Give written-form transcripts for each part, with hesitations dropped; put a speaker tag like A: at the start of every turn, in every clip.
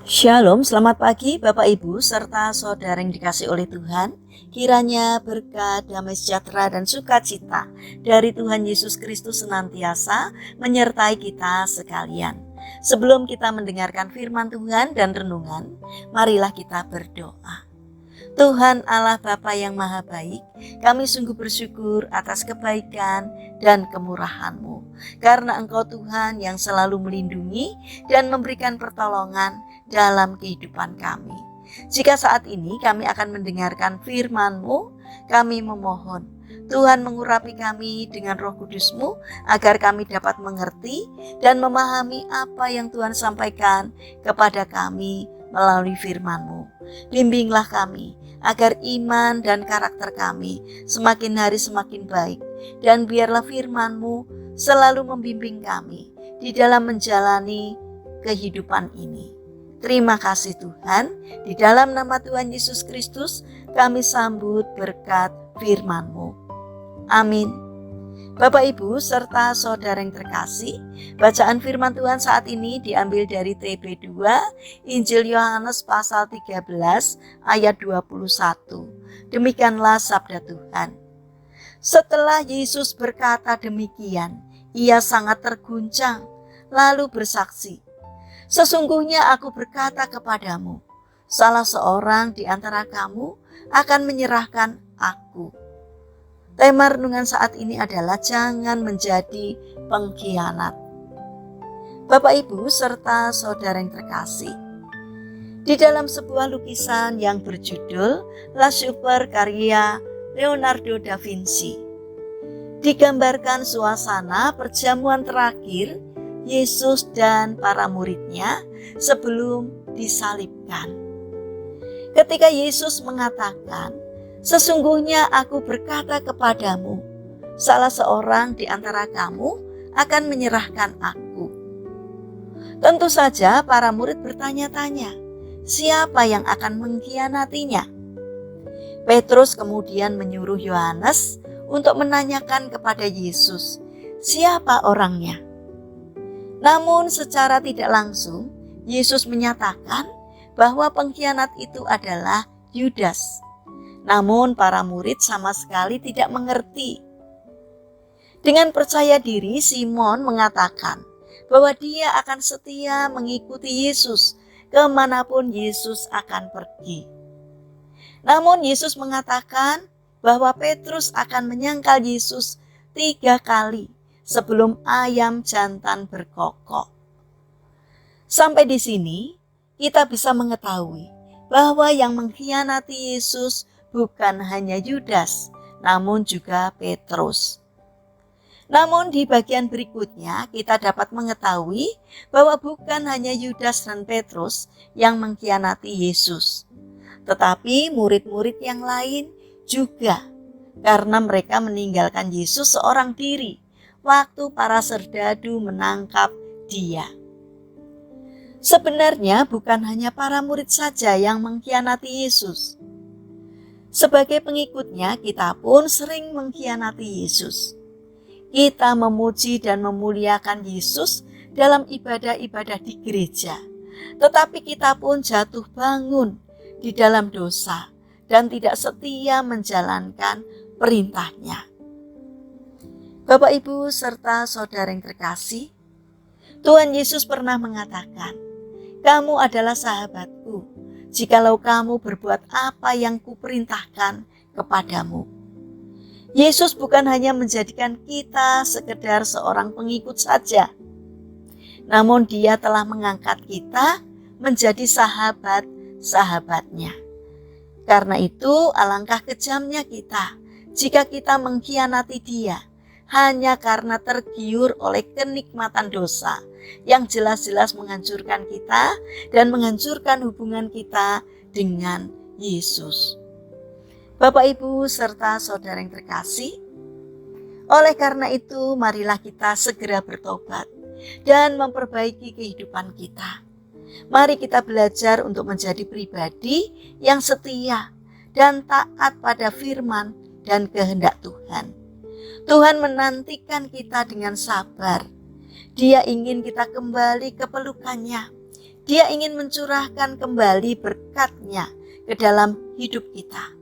A: Shalom, selamat pagi Bapak Ibu serta saudara yang dikasih oleh Tuhan. Kiranya berkat, damai sejahtera dan sukacita dari Tuhan Yesus Kristus senantiasa menyertai kita sekalian. Sebelum kita mendengarkan firman Tuhan dan renungan, marilah kita berdoa. Tuhan Allah Bapa yang Maha Baik, kami sungguh bersyukur atas kebaikan dan kemurahan-Mu. Karena Engkau Tuhan yang selalu melindungi dan memberikan pertolongan dalam kehidupan kami. Jika saat ini kami akan mendengarkan firman-Mu, kami memohon Tuhan mengurapi kami dengan Roh Kudus-Mu agar kami dapat mengerti dan memahami apa yang Tuhan sampaikan kepada kami melalui firman-Mu. Bimbinglah kami agar iman dan karakter kami semakin hari semakin baik, dan biarlah firman-Mu selalu membimbing kami di dalam menjalani kehidupan ini. Terima kasih Tuhan, di dalam nama Tuhan Yesus Kristus kami sambut berkat firman-Mu. Amin. Bapak Ibu serta saudara yang terkasih, bacaan firman Tuhan saat ini diambil dari TB2 Injil Yohanes pasal 13 ayat 21. Demikianlah sabda Tuhan. Setelah Yesus berkata demikian, ia sangat terguncang lalu bersaksi, "Sesungguhnya aku berkata kepadamu, salah seorang di antara kamu akan menyerahkan aku." Tema renungan saat ini adalah jangan menjadi pengkhianat. Bapak Ibu serta saudara yang terkasih, di dalam sebuah lukisan yang berjudul La Super karya Leonardo da Vinci, digambarkan suasana perjamuan terakhir Yesus dan para muridnya sebelum disalibkan. Ketika Yesus mengatakan, "Sesungguhnya aku berkata kepadamu, salah seorang di antara kamu akan menyerahkan aku." Tentu saja para murid bertanya-tanya, siapa yang akan mengkhianatinya? Petrus kemudian menyuruh Yohanes untuk menanyakan kepada Yesus, siapa orangnya? Namun secara tidak langsung, Yesus menyatakan bahwa pengkhianat itu adalah Yudas. Namun para murid sama sekali tidak mengerti. Dengan percaya diri, Simon mengatakan bahwa dia akan setia mengikuti Yesus kemanapun Yesus akan pergi. Namun Yesus mengatakan bahwa Petrus akan menyangkal Yesus 3 kali sebelum ayam jantan berkokok. Sampai di sini kita bisa mengetahui bahwa yang mengkhianati Yesus bukan hanya Yudas, namun juga Petrus. Namun di bagian berikutnya kita dapat mengetahui bahwa bukan hanya Yudas dan Petrus yang mengkhianati Yesus, tetapi murid-murid yang lain juga, karena mereka meninggalkan Yesus seorang diri waktu para serdadu menangkap dia. Sebenarnya bukan hanya para murid saja yang mengkhianati Yesus. Sebagai pengikutnya, kita pun sering mengkhianati Yesus. Kita memuji dan memuliakan Yesus dalam ibadah-ibadah di gereja, tetapi kita pun jatuh bangun di dalam dosa dan tidak setia menjalankan perintahnya. Bapak Ibu serta saudara yang terkasih, Tuhan Yesus pernah mengatakan, "Kamu adalah sahabatku jikalau kamu berbuat apa yang kuperintahkan kepadamu." Yesus bukan hanya menjadikan kita sekedar seorang pengikut saja, namun Dia telah mengangkat kita menjadi sahabat-sahabatnya. Karena itu alangkah kejamnya kita jika kita mengkhianati Dia hanya karena tergiur oleh kenikmatan dosa yang jelas-jelas menghancurkan kita dan menghancurkan hubungan kita dengan Yesus. Bapak Ibu serta saudara yang terkasih, oleh karena itu marilah kita segera bertobat dan memperbaiki kehidupan kita. Mari kita belajar untuk menjadi pribadi yang setia dan taat pada firman dan kehendak Tuhan. Tuhan menantikan kita dengan sabar. Dia ingin kita kembali ke pelukannya. Dia ingin mencurahkan kembali berkat-Nya ke dalam hidup kita.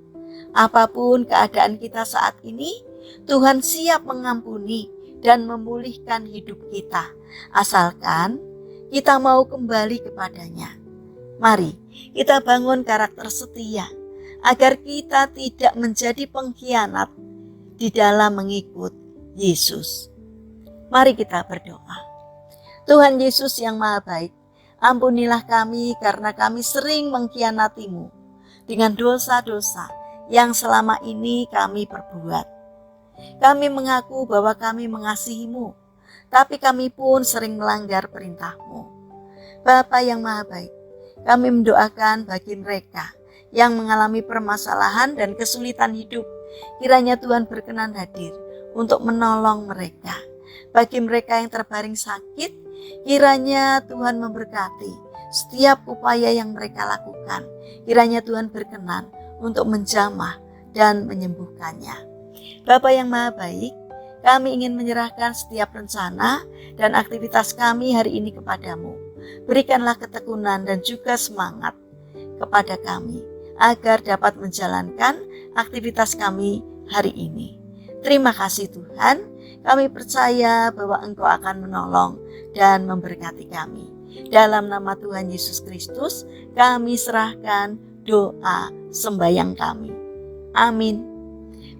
A: Apapun keadaan kita saat ini, Tuhan siap mengampuni dan memulihkan hidup kita, asalkan kita mau kembali kepadanya. Mari kita bangun karakter setia, agar kita tidak menjadi pengkhianat di dalam mengikut Yesus. Mari kita berdoa. Tuhan Yesus yang Maha Baik, ampunilah kami karena kami sering mengkhianati-Mu dengan dosa-dosa yang selama ini kami perbuat. Kami mengaku bahwa kami mengasihi-Mu, tapi kami pun sering melanggar perintah-Mu. Bapa yang Maha Baik, kami mendoakan bagi mereka yang mengalami permasalahan dan kesulitan hidup. Kiranya Tuhan berkenan hadir untuk menolong mereka. Bagi mereka yang terbaring sakit, kiranya Tuhan memberkati setiap upaya yang mereka lakukan. Kiranya Tuhan berkenan untuk menjamah dan menyembuhkannya. Bapa yang Maha Baik, kami ingin menyerahkan setiap rencana dan aktivitas kami hari ini kepadamu. Berikanlah ketekunan dan juga semangat kepada kami, agar dapat menjalankan aktivitas kami hari ini. Terima kasih Tuhan, kami percaya bahwa Engkau akan menolong dan memberkati kami. Dalam nama Tuhan Yesus Kristus, kami serahkan doa sembahyang kami. Amin.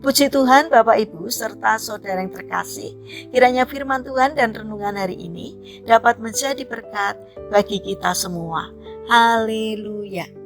A: Puji Tuhan Bapak Ibu serta saudara yang terkasih, kiranya firman Tuhan dan renungan hari ini dapat menjadi berkat bagi kita semua. Haleluya.